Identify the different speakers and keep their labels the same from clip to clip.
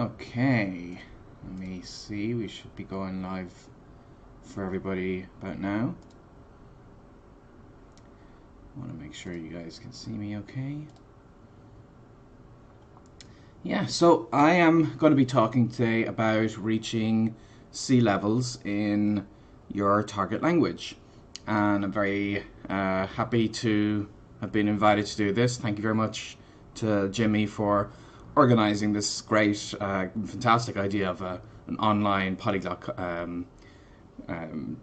Speaker 1: Okay, let me see. We should be going live for everybody about now. I want to make sure you guys can see me okay. Yeah, so I am going to be talking today about reaching C levels in your target language. And I'm very happy to have been invited to do this. Thank you very much to Jimmy for organizing this great, fantastic idea of an online polyglot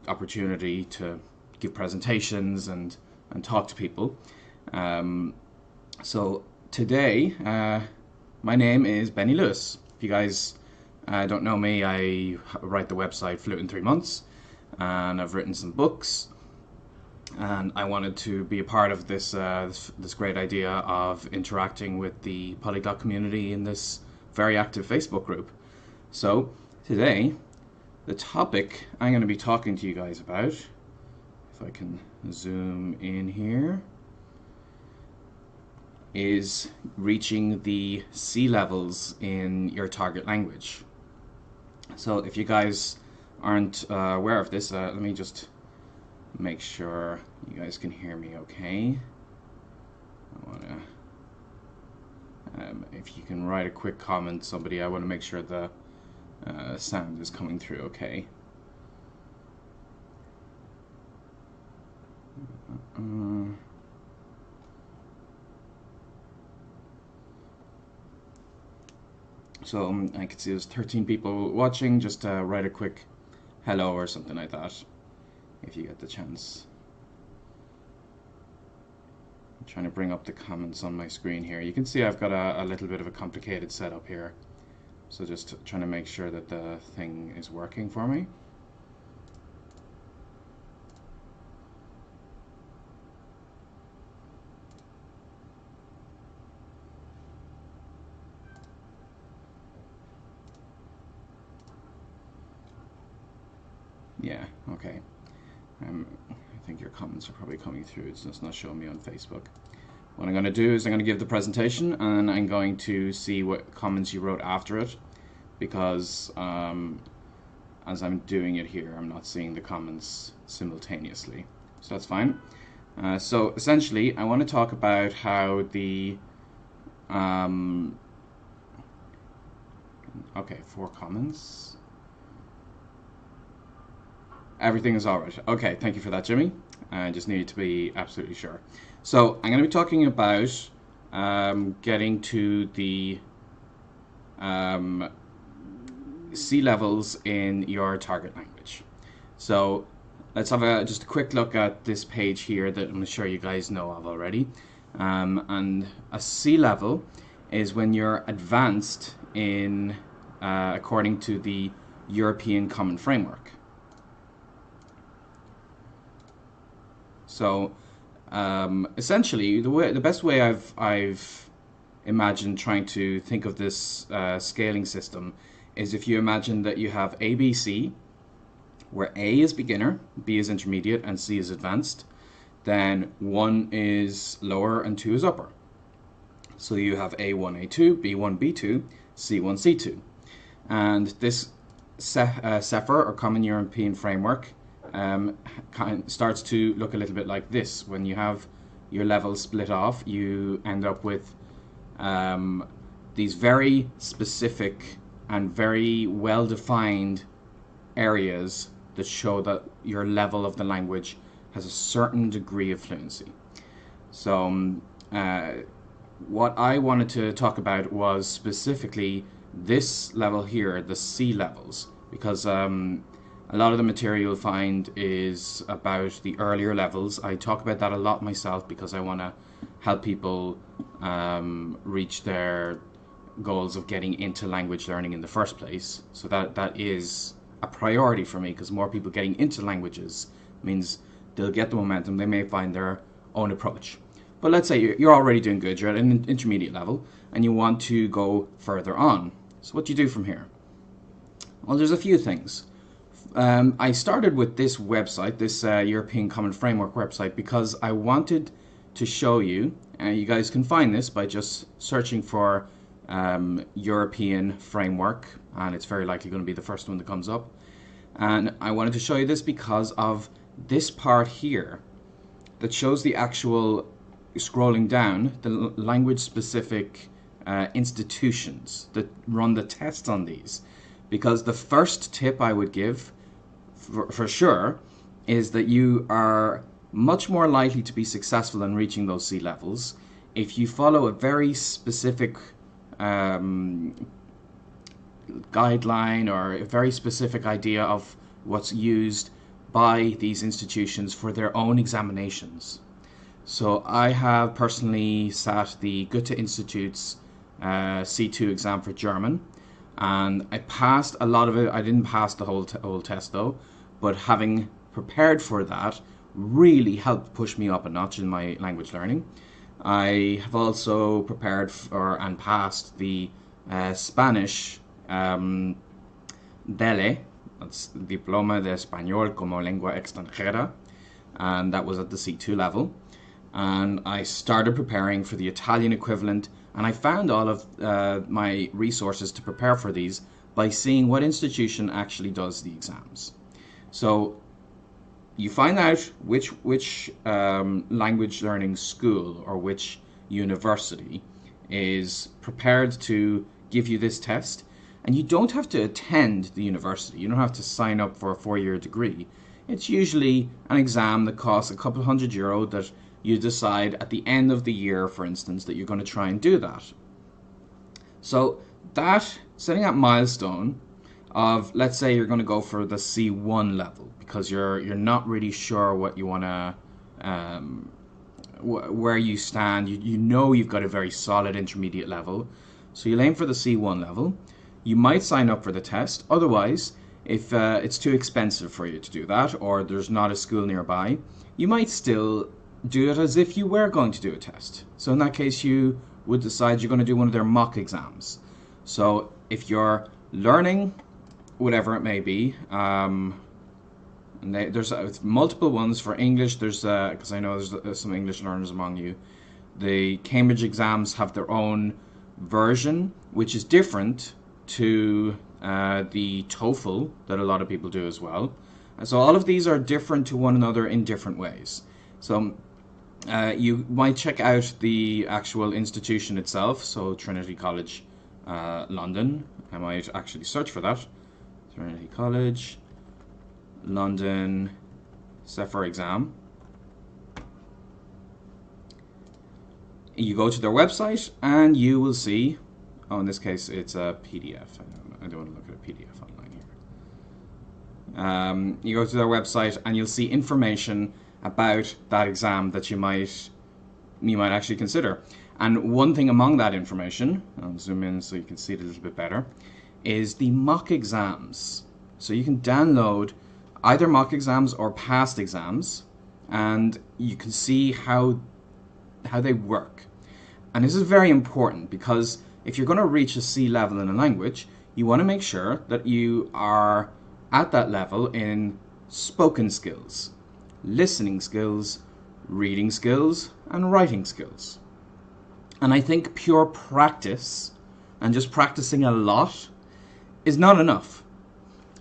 Speaker 1: opportunity to give presentations and talk to people. So today, my name is Benny Lewis. If you guys don't know me, I write the website Fluent in 3 Months, and I've written some books. And I wanted to be a part of this this great idea of interacting with the polyglot community in this very active Facebook group. So today, the topic I'm going to be talking to you guys about, if I can zoom in here, is reaching the C levels in your target language. So if you guys aren't aware of this, let me just make sure you guys can hear me okay. I want to, if you can write a quick comment, somebody, I want to make sure the sound is coming through okay. So I can see there's 13 people watching. Just write a quick hello or something like that if you get the chance. I'm trying to bring up the comments on my screen here. You can see I've got a little bit of a complicated setup here. So just trying to make sure that the thing is working for me. Yeah, okay. I think your comments are probably coming through. It's just not showing me on Facebook. What I'm going to do is I'm going to give the presentation, and I'm going to see what comments you wrote after it, because as I'm doing it here, I'm not seeing the comments simultaneously. So that's fine. So essentially, I want to talk about how the okay, 4 comments. Everything is all right. Okay, thank you for that, Jimmy. I just needed to be absolutely sure. So I'm going to be talking about getting to the C levels in your target language. So let's have just a quick look at this page here that I'm sure you guys know of already. And a C level is when you're advanced in according to the European Common Framework. So essentially, the best way I've imagined trying to think of this scaling system is if you imagine that you have A, B, C, where A is beginner, B is intermediate, and C is advanced. Then 1 is lower and 2 is upper. So you have A1, A2, B1, B2, C1, C2. And this CEFR, or Common European Framework, starts to look a little bit like this. When you have your levels split off, you end up with these very specific and very well-defined areas that show that your level of the language has a certain degree of fluency. So what I wanted to talk about was specifically this level here, the C levels, because a lot of the material you'll find is about the earlier levels. I talk about that a lot myself because I want to help people reach their goals of getting into language learning in the first place. So that is a priority for me, because more people getting into languages means they'll get the momentum. They may find their own approach. But let's say you're already doing good. You're at an intermediate level and you want to go further on. So what do you do from here? Well, there's a few things. I started with this website, this European Common Framework website, because I wanted to show you, and you guys can find this by just searching for European framework, and it's very likely going to be the first one that comes up. And I wanted to show you this because of this part here that shows the actual, scrolling down, the language specific institutions that run the tests on these. Because the first tip I would give for sure is that you are much more likely to be successful in reaching those sea levels if you follow a very specific guideline or a very specific idea of what's used by these institutions for their own examinations. So I have personally sat the Goethe Institute's C2 exam for German, and I passed a lot of it. I didn't pass the whole test though, but having prepared for that really helped push me up a notch in my language learning. I have also prepared for and passed the Spanish DELE, that's Diploma de Español como Lengua Extranjera, and that was at the C2 level. And I started preparing for the Italian equivalent, and I found all of my resources to prepare for these by seeing what institution actually does the exams. So you find out which language learning school or which university is prepared to give you this test, and you don't have to attend the university. You don't have to sign up for a 4-year degree. It's usually an exam that costs a couple €100 that you decide at the end of the year, for instance, that you're going to try and do that. So that, setting that milestone of, let's say you're going to go for the C1 level because you're not really sure what you want to, where you stand. You know you've got a very solid intermediate level, so you'll aim for the C1 level. You might sign up for the test. Otherwise, if it's too expensive for you to do that, or there's not a school nearby, you might still do it as if you were going to do a test. So in that case, you would decide you're going to do one of their mock exams. So if you're learning, whatever it may be, and there's multiple ones for English. There's because I know there's some English learners among you. The Cambridge exams have their own version, which is different to the TOEFL that a lot of people do as well. And so all of these are different to one another in different ways. So you might check out the actual institution itself. So Trinity College London. I might actually search for that. Trinity College London CEFR exam. You go to their website and you will see, oh, in this case it's a PDF. I don't want to look at a PDF online here. You go to their website and you'll see information about that exam that you might actually consider. And one thing among that information, I'll zoom in so you can see it a little bit better, is the mock exams. So you can download either mock exams or past exams, and you can see how they work. And this is very important because if you're going to reach a C level in a language, you want to make sure that you are at that level in spoken skills, listening skills, reading skills, and writing skills. And I think pure practice and just practicing a lot is not enough.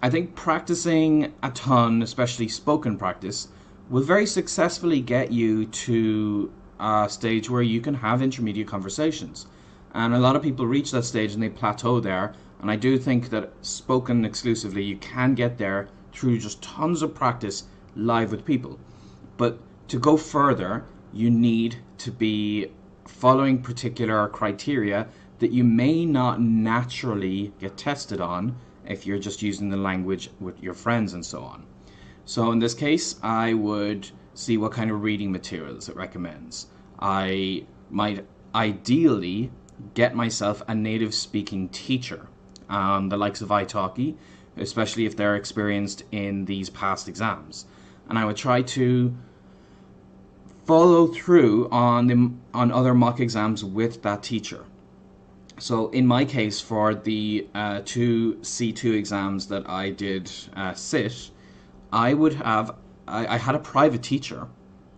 Speaker 1: I think practicing a ton, especially spoken practice, will very successfully get you to a stage where you can have intermediate conversations. And a lot of people reach that stage and they plateau there. And I do think that spoken exclusively, you can get there through just tons of practice live with people. But to go further, you need to be following particular criteria that you may not naturally get tested on if you're just using the language with your friends and so on. So in this case, I would see what kind of reading materials it recommends. I might ideally get myself a native speaking teacher, the likes of italki, especially if they're experienced in these past exams. And I would try to follow through on other mock exams with that teacher. So in my case, for the two C2 exams that I did sit, I had a private teacher,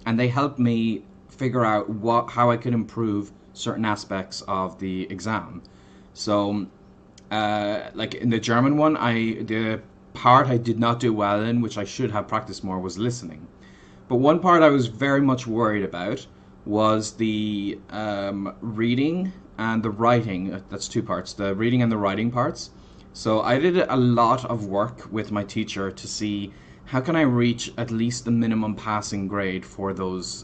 Speaker 1: and they helped me figure out how I could improve certain aspects of the exam. So, like in the German one, the part I did not do well in, which I should have practiced more, was listening. But one part I was very much worried about was the reading and the writing. That's two parts, the reading and the writing parts. So I did a lot of work with my teacher to see how can I reach at least the minimum passing grade for those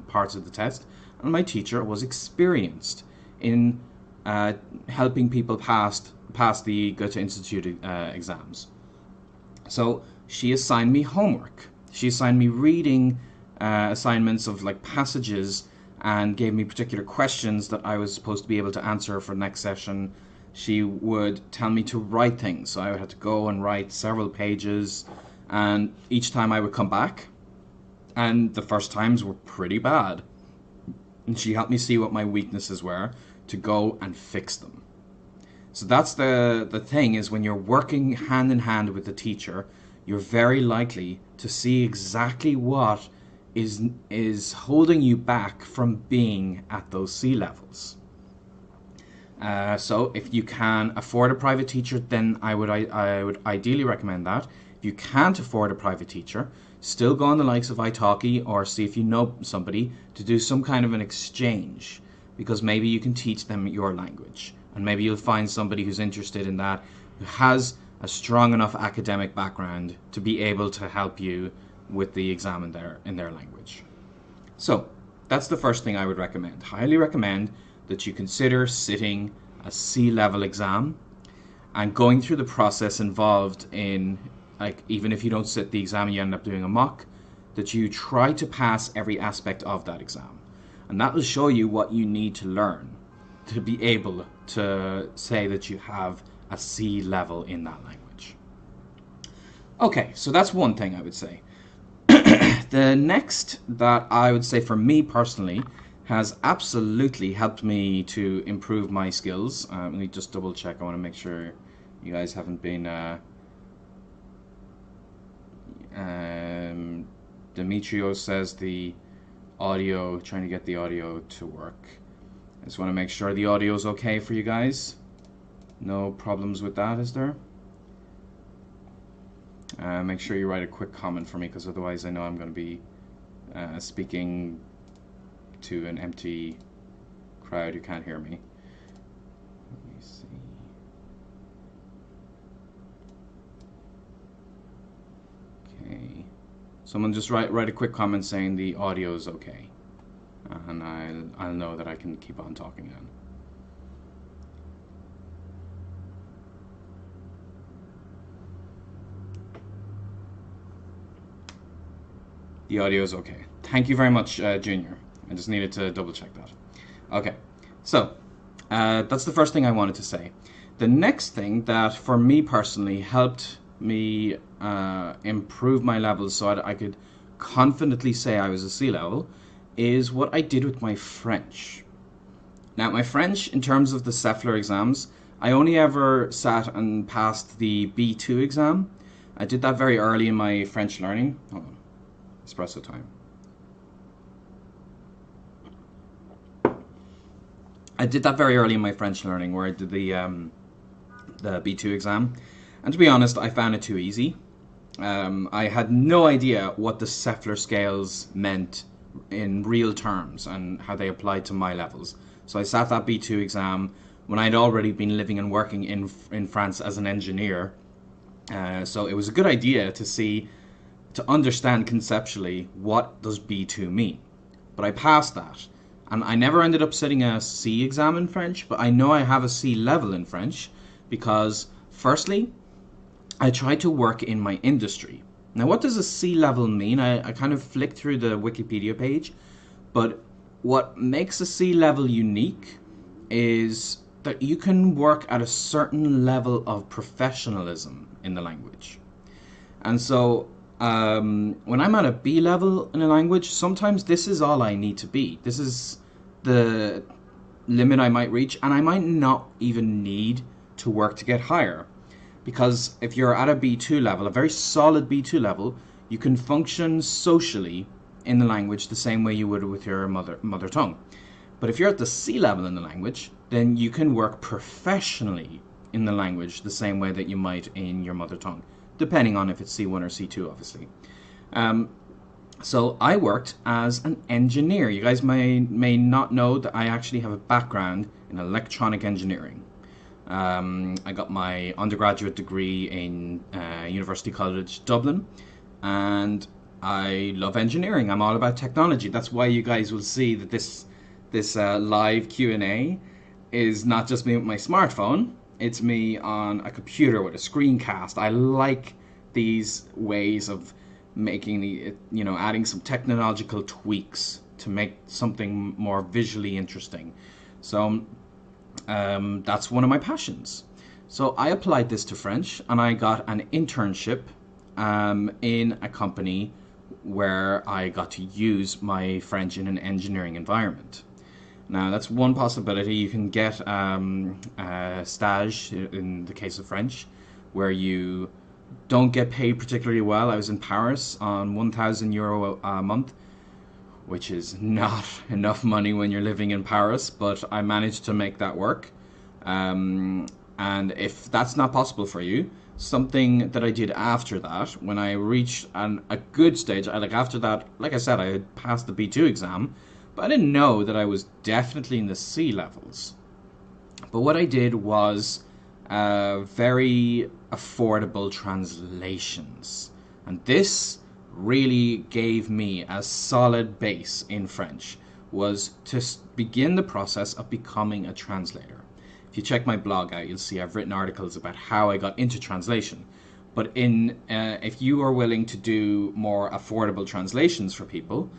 Speaker 1: parts of the test. And my teacher was experienced in helping people pass the Goethe Institute exams. So she assigned me homework. She assigned me reading assignments of like passages and gave me particular questions that I was supposed to be able to answer for the next session. She would tell me to write things. So I had to go and write several pages, and each time I would come back, and the first times were pretty bad. And she helped me see what my weaknesses were to go and fix them. So that's the thing, is when you're working hand in hand with the teacher, you're very likely to see exactly what is holding you back from being at those C levels. So if you can afford a private teacher, then I would ideally recommend that. If you can't afford a private teacher, still go on the likes of italki, or see if you know somebody to do some kind of an exchange, because maybe you can teach them your language, and maybe you'll find somebody who's interested in that, who has a strong enough academic background to be able to help you with the exam in their language. So that's the first thing I would recommend. Highly recommend that you consider sitting a C-level exam and going through the process involved in, like, even if you don't sit the exam and you end up doing a mock, that you try to pass every aspect of that exam. And that will show you what you need to learn to be able to say that you have a C level in that language. Okay, so that's one thing I would say. The next that I would say for me personally has absolutely helped me to improve my skills. Let me just double check. I want to make sure you guys haven't been Demetrio says the audio, trying to get the audio to work. I just want to make sure the audio is okay for you guys. No problems with that, is there? Make sure you write a quick comment for me, because otherwise I know I'm going to be speaking to an empty crowd who can't hear me. Let me see. Okay. Someone just write a quick comment saying the audio is okay, and I'll know that I can keep on talking then. The audio is okay. Thank you very much, Junior. I just needed to double check that. Okay, so that's the first thing I wanted to say. The next thing that for me personally helped me improve my levels so I could confidently say I was a C level is what I did with my French. Now, my French, in terms of the CEFLR exams, I only ever sat and passed the B2 exam. I did that very early in my French learning. Hold on. Espresso time. I did that very early in my French learning, where I did the B2 exam, and to be honest, I found it too easy. I had no idea what the CEFLR scales meant in real terms and how they applied to my levels. So I sat that B2 exam when I'd already been living and working in France as an engineer. So it was a good idea to understand conceptually what does B2 mean. But I passed that, and I never ended up sitting a C exam in French, but I know I have a C level in French because, firstly, I tried to work in my industry. Now, what does a C level mean? I kind of flicked through the Wikipedia page, but what makes a C level unique is that you can work at a certain level of professionalism in the language. And so when I'm at a B level in a language, sometimes this is all I need to be. This is the limit I might reach, and I might not even need to work to get higher. Because if you're at a B2 level, a very solid B2 level, you can function socially in the language the same way you would with your mother tongue. But if you're at the C level in the language, then you can work professionally in the language the same way that you might in your mother tongue, depending on if it's C1 or C2, obviously. Um, so I worked as an engineer. You guys may not know that I actually have a background in electronic engineering. I got my undergraduate degree in University College Dublin, and I love engineering. I'm all about technology. That's why you guys will see that this live Q&A is not just me with my smartphone. It's me on a computer with a screencast. I like these ways of making adding some technological tweaks to make something more visually interesting. So that's one of my passions. So I applied this to French, and I got an internship in a company where I got to use my French in an engineering environment. Now, that's one possibility. You can get a stage in the case of French, where you don't get paid particularly well. I was in Paris on €1,000 a month, which is not enough money when you're living in Paris, but I managed to make that work. And if that's not possible for you, something that I did after that, when I reached a good stage, after that, like I said, I had passed the B2 exam, but I didn't know that I was definitely in the C levels. But what I did was very affordable translations. And this really gave me a solid base in French, was to begin the process of becoming a translator. If you check my blog out, you'll see I've written articles about how I got into translation. But if you are willing to do more affordable translations for people,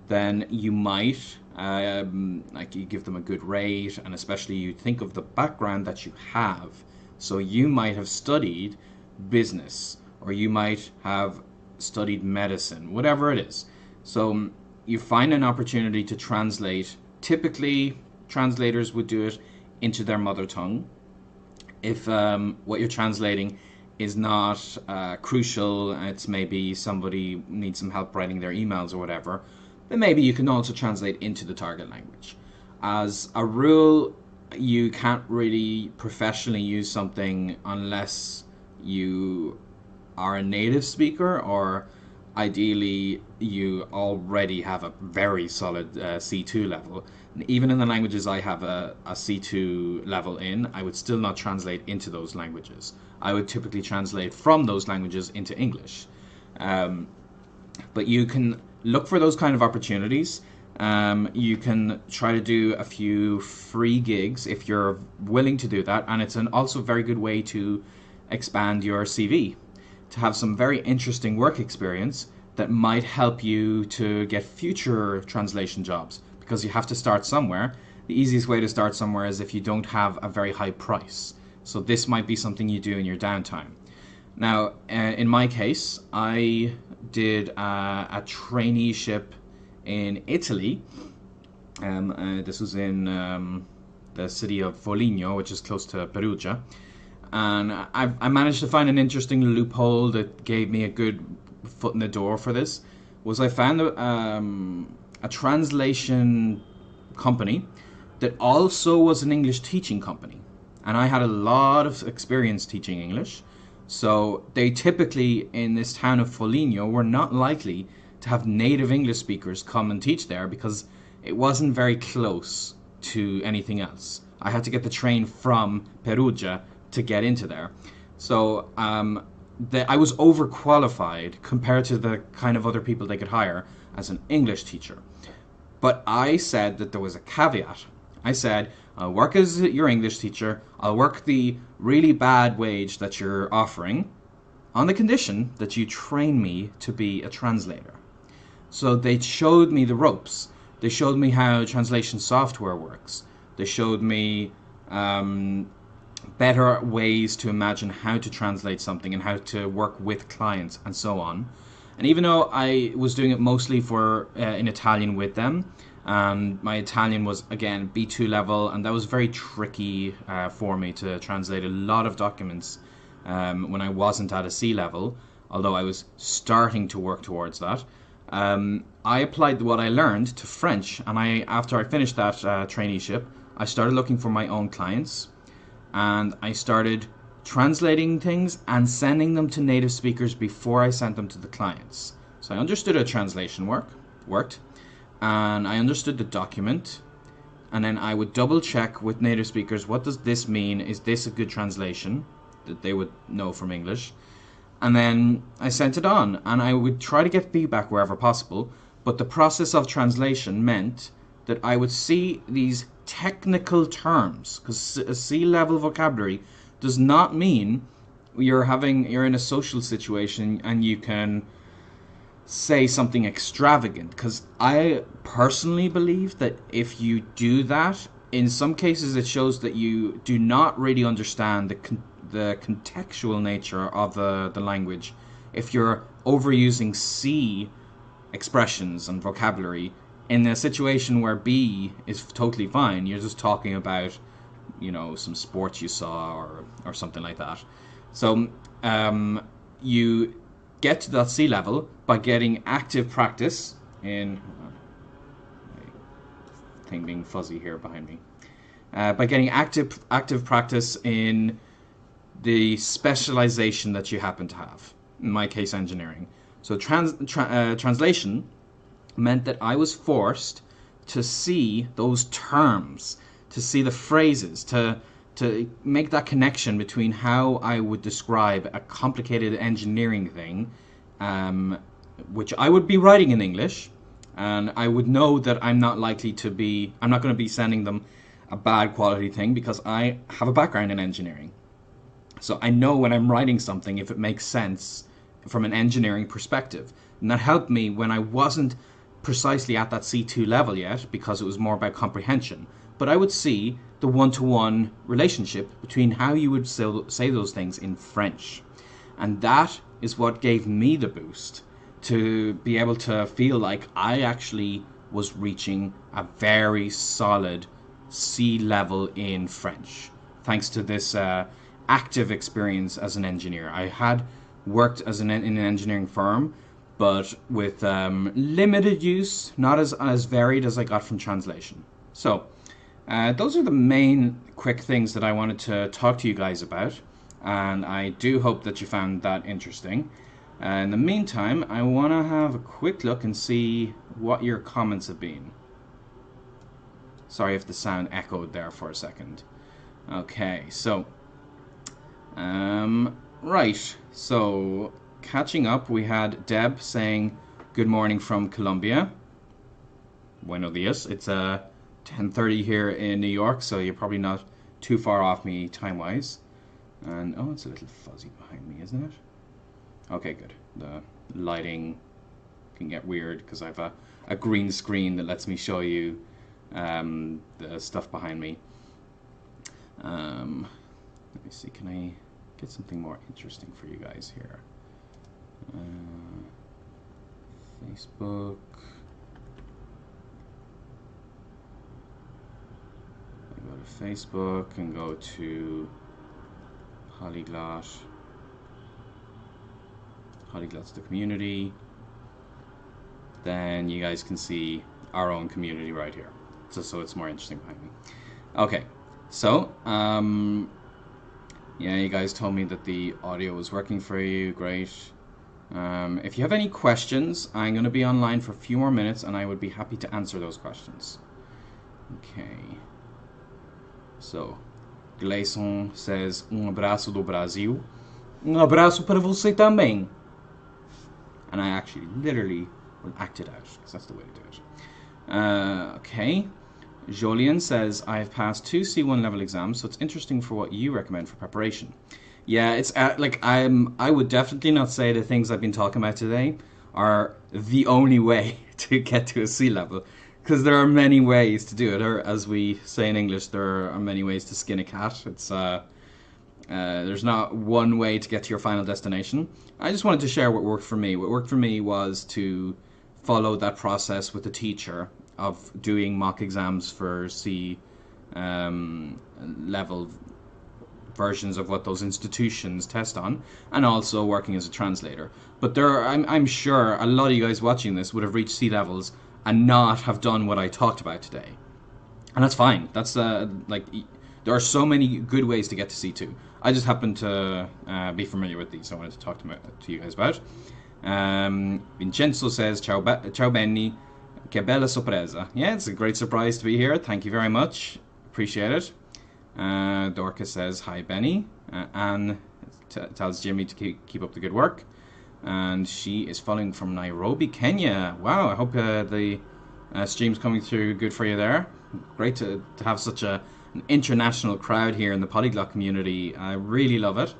Speaker 1: then you might you give them a good rate, and especially you think of the background that you have. So you might have studied business, or you might have studied medicine, whatever it is. So you find an opportunity to translate. Typically, translators would do it into their mother tongue. If what you're translating is not crucial, it's maybe somebody needs some help writing their emails or whatever, then maybe you can also translate into the target language. As a rule, you can't really professionally use something unless you are a native speaker, or ideally you already have a very solid C2 level. And even in the languages I have a C2 level in, I would still not translate into those languages. I would typically translate from those languages into English. But you can look for those kind of opportunities. You can try to do a few free gigs if you're willing to do that, and it's also a very good way to expand your CV, to have some very interesting work experience that might help you to get future translation jobs, because you have to start somewhere. The easiest way to start somewhere is if you don't have a very high price. So this might be something you do in your downtime. Now, in my case, I did a traineeship in Italy. This was in the city of Foligno, which is close to Perugia. And I managed to find an interesting loophole that gave me a good foot in the door for this. Was I found a translation company that also was an English teaching company. And I had a lot of experience teaching English. So they typically, in this town of Foligno, were not likely to have native English speakers come and teach there, because it wasn't very close to anything else. I had to get the train from Perugia to get into there. So I was overqualified compared to the kind of other people they could hire as an English teacher. But I said that there was a caveat. I said, I'll work as your English teacher. I'll work the really bad wage that you're offering on the condition that you train me to be a translator. So they showed me the ropes. They showed me how translation software works. They showed me better ways to imagine how to translate something and how to work with clients and so on. And even though I was doing it mostly in Italian with them, my Italian was, again, B2 level, and that was very tricky for me to translate a lot of documents when I wasn't at a C level, although I was starting to work towards that. I applied what I learned to French, and after I finished that traineeship, I started looking for my own clients, and I started translating things and sending them to native speakers before I sent them to the clients. So I understood how translation worked, and I understood the document, and then I would double check with native speakers, what does this mean? Is this a good translation that they would know from English? And then I sent it on, and I would try to get feedback wherever possible, but the process of translation meant that I would see these technical terms, because a C-level vocabulary does not mean you're in a social situation and you can say something extravagant, because I personally believe that if you do that, in some cases it shows that you do not really understand the contextual nature of the language. If you're overusing C expressions and vocabulary in a situation where B is totally fine, you're just talking about, some sports you saw or something like that. So you get to that C level by getting active practice in thing being fuzzy here behind me. By getting active practice in the specialization that you happen to have. In my case, engineering. So translation meant that I was forced to see those terms, to see the phrases, to make that connection between how I would describe a complicated engineering thing, which I would be writing in English, and I would know that I'm not going to be sending them a bad quality thing because I have a background in engineering. So I know when I'm writing something if it makes sense from an engineering perspective. And that helped me when I wasn't precisely at that C2 level yet, because it was more about comprehension. But I would see the one-to-one relationship between how you would say those things in French. And that is what gave me the boost to be able to feel like I actually was reaching a very solid C level in French, thanks to this active experience as an engineer. I had worked in an engineering firm, but with limited use, not as varied as I got from translation. So those are the main quick things that I wanted to talk to you guys about, and I do hope that you found that interesting. In the meantime, I want to have a quick look and see what your comments have been. Sorry if the sound echoed there for a second. Okay, so right, so catching up, we had Deb saying good morning from Colombia. Buenos dias. It's 10:30 here in New York, so you're probably not too far off me time-wise. And oh, it's a little fuzzy behind me, isn't it? Okay, good. The lighting can get weird because I have a green screen that lets me show you the stuff behind me. Let me see, can I get something more interesting for you guys here? Facebook. I go to Facebook and go to Polyglot. Polyglot's the community. Then you guys can see our own community right here. So it's more interesting behind me. Okay, so yeah, you guys told me that the audio was working for you. Great. If you have any questions, I'm going to be online for a few more minutes, and I would be happy to answer those questions. Okay. So, Gleison says, abraço do Brasil. Abraço para você também. And I actually literally will act it out, because that's the way to do it. Okay. Jolien says, I've passed 2 C1 level exams, so it's interesting for what you recommend for preparation. Yeah, it's I would definitely not say the things I've been talking about today are the only way to get to a C level, because there are many ways to do it, or as we say in English, there are many ways to skin a cat. It's there's not one way to get to your final destination. I just wanted to share what worked for me. What worked for me was to follow that process with the teacher of doing mock exams for C level versions of what those institutions test on, and also working as a translator. But I'm sure a lot of you guys watching this would have reached C levels and not have done what I talked about today. and that's fine. That's there are so many good ways to get to C2. I just happen to be familiar with these, so I wanted to talk to you guys about. Vincenzo says, ciao Benny, che bella sorpresa. Yeah, it's a great surprise to be here. Thank you very much. Appreciate it. Dorcas says, hi Benny. Anne tells Jimmy to keep up the good work. And she is following from Nairobi, Kenya. Wow, I hope the stream's coming through good for you there. Great to have such an international crowd here in the Polyglot community. I really love it.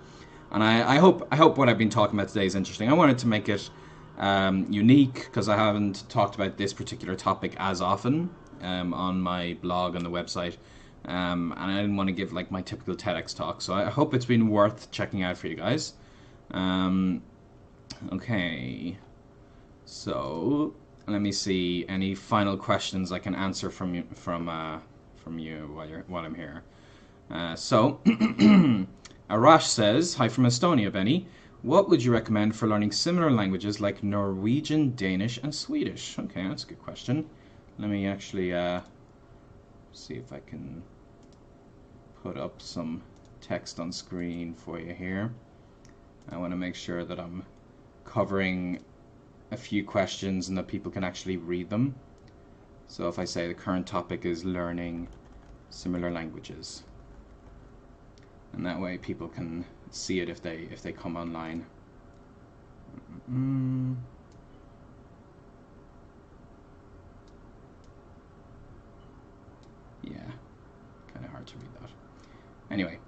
Speaker 1: And I hope what I've been talking about today is interesting. I wanted to make it unique because I haven't talked about this particular topic as often on my blog and the website. And I didn't want to give like my typical TEDx talk. So I hope it's been worth checking out for you guys. Okay. So let me see any final questions I can answer from you while I'm here. So Arash says, hi from Estonia, Benny. What would you recommend for learning similar languages like Norwegian, Danish, and Swedish? Okay, that's a good question. Let me actually see if I can put up some text on screen for you here. I want to make sure that I'm covering a few questions and that people can actually read them. So if I say the current topic is learning similar languages, and that way people can see it if they come online. Yeah, kind of hard to read that. Anyway,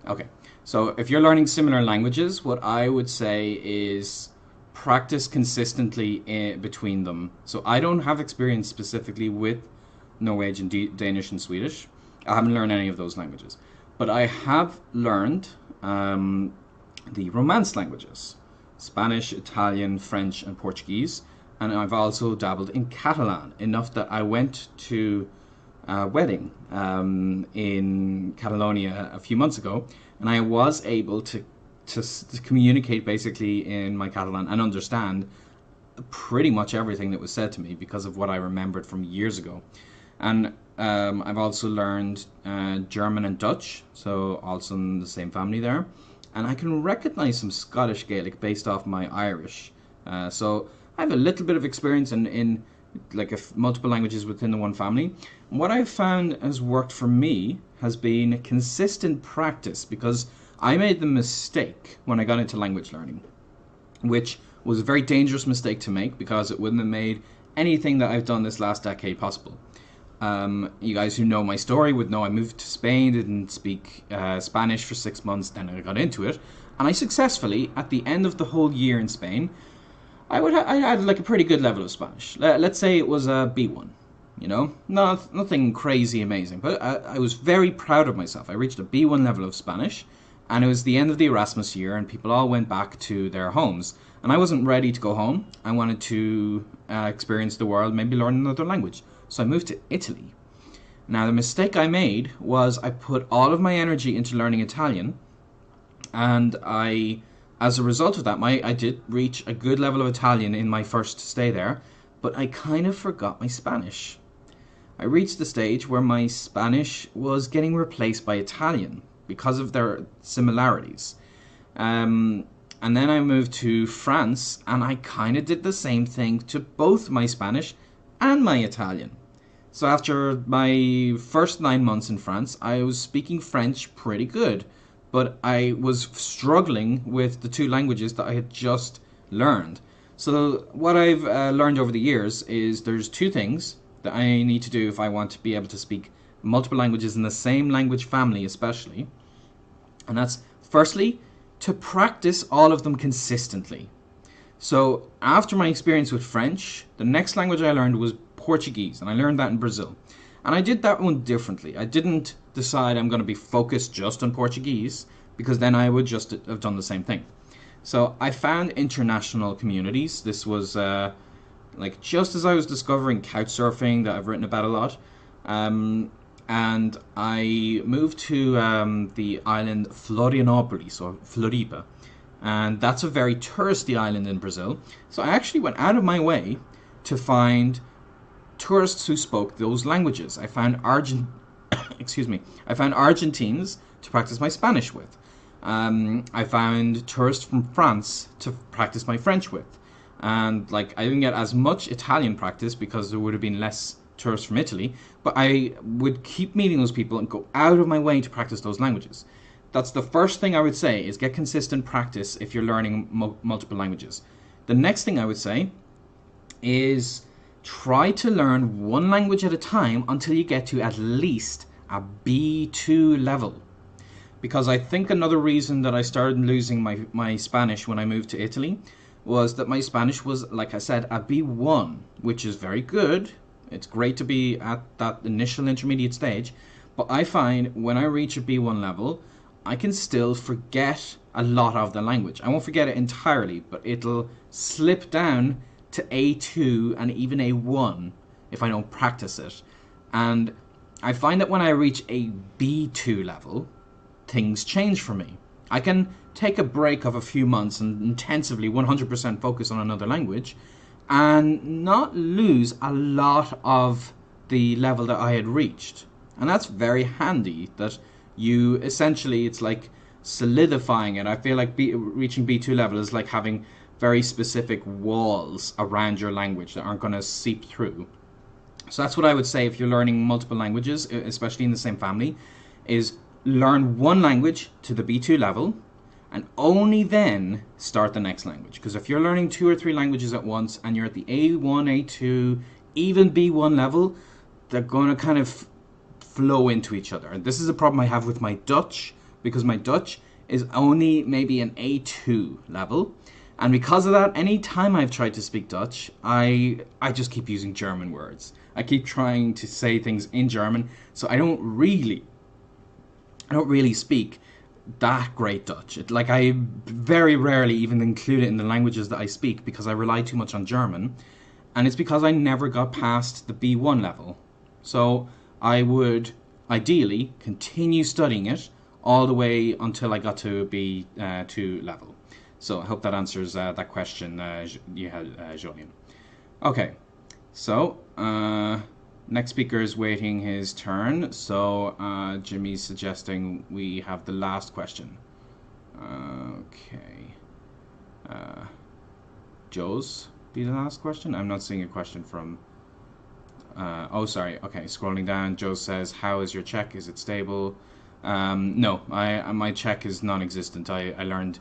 Speaker 1: okay. So if you're learning similar languages, what I would say is practice consistently between them. So I don't have experience specifically with Norwegian, Danish, and Swedish. I haven't learned any of those languages. But I have learned the Romance languages, Spanish, Italian, French, and Portuguese. And I've also dabbled in Catalan, enough that I went to a wedding in Catalonia a few months ago, and I was able to communicate basically in my Catalan and understand pretty much everything that was said to me because of what I remembered from years ago. And I've also learned German and Dutch, so also in the same family there. And I can recognize some Scottish Gaelic based off my Irish. So I have a little bit of experience in like multiple languages within the one family. And what I've found has worked for me has been consistent practice, because I made the mistake when I got into language learning, which was a very dangerous mistake to make because it wouldn't have made anything that I've done this last decade possible. You guys who know my story would know I moved to Spain, didn't speak Spanish for 6 months, then I got into it, and I successfully, at the end of the whole year in Spain, I had like a pretty good level of Spanish. Let's say it was a B1, you know, nothing crazy amazing, but I was very proud of myself. I reached a B1 level of Spanish, and it was the end of the Erasmus year, and people all went back to their homes, and I wasn't ready to go home. I wanted to experience the world, maybe learn another language. So I moved to Italy. Now, the mistake I made was I put all of my energy into learning Italian, and as a result of that, I did reach a good level of Italian in my first stay there, but I kind of forgot my Spanish. I reached the stage where my Spanish was getting replaced by Italian because of their similarities. And then I moved to France, and I kind of did the same thing to both my Spanish and my Italian. So after my first 9 months in France, I was speaking French pretty good, but I was struggling with the two languages that I had just learned. So what I've learned over the years is there's two things that I need to do if I want to be able to speak multiple languages in the same language family especially. And that's, firstly, to practice all of them consistently. So after my experience with French, the next language I learned was Portuguese, and I learned that in Brazil. And I did that one differently. I didn't decide I'm going to be focused just on Portuguese, because then I would just have done the same thing. So I found international communities. This was like just as I was discovering couchsurfing that I've written about a lot. And I moved to the island Florianópolis, or Floripa. And that's a very touristy island in Brazil. So I actually went out of my way to find tourists who spoke those languages. I found excuse me, I found Argentines to practice my Spanish with. I found tourists from France to practice my French with. And like I didn't get as much Italian practice because there would have been less tourists from Italy, but I would keep meeting those people and go out of my way to practice those languages. That's the first thing I would say, is get consistent practice if you're learning multiple languages. The next thing I would say is try to learn one language at a time until you get to at least a B2 level. Because I think another reason that I started losing my Spanish when I moved to Italy was that my Spanish was, like I said, a B1, which is very good. It's great to be at that initial intermediate stage. But I find when I reach a B1 level, I can still forget a lot of the language. I won't forget it entirely, but it'll slip down to A2 and even A1 if I don't practice it. And I find that when I reach a B2 level, things change for me. I can take a break of a few months and intensively 100% focus on another language and not lose a lot of the level that I had reached. And that's very handy, that you essentially, it's like solidifying it. I feel like reaching B2 level is like having very specific walls around your language that aren't going to seep through. So that's what I would say if you're learning multiple languages, especially in the same family, is learn one language to the B2 level and only then start the next language. Because if you're learning 2 or 3 languages at once and you're at the A1, A2, even B1 level, they're going to kind of flow into each other. And this is a problem I have with my Dutch, because my Dutch is only maybe an A2 level. And because of that, any time I've tried to speak Dutch, I just keep using German words. I keep trying to say things in German, so I don't really speak that great Dutch. I very rarely even include it in the languages that I speak because I rely too much on German, and it's because I never got past the B1 level. So I would ideally continue studying it all the way until I got to B2 level. So I hope that answers that question you had, Julian. Okay, so next speaker is waiting his turn. So Jimmy's suggesting we have the last question. Okay. Joe's be the last question? I'm not seeing a question from... oh, sorry. Okay, scrolling down. Joe says, how is your Czech? Is it stable? No, my Czech is non-existent. I learned...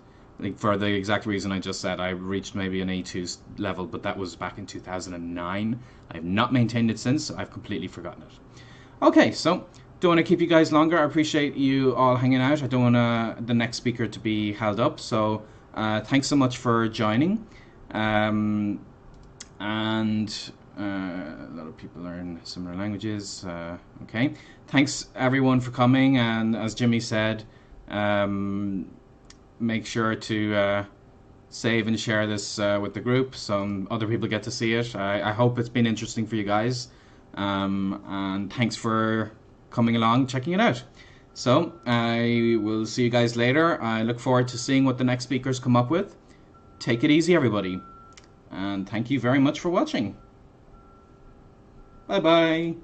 Speaker 1: for the exact reason I just said, I reached maybe an A2 level, but that was back in 2009. I've not maintained it since, so I've completely forgotten it. Okay, so don't want to keep you guys longer. I appreciate you all hanging out. I don't want the next speaker to be held up, so thanks so much for joining. And a lot of people learn similar languages. Okay, thanks everyone for coming, and as Jimmy said, make sure to save and share this with the group so other people get to see it. I hope it's been interesting for you guys. And thanks for coming along, checking it out. So I will see you guys later. I look forward to seeing what the next speakers come up with. Take it easy, everybody. And thank you very much for watching. Bye-bye.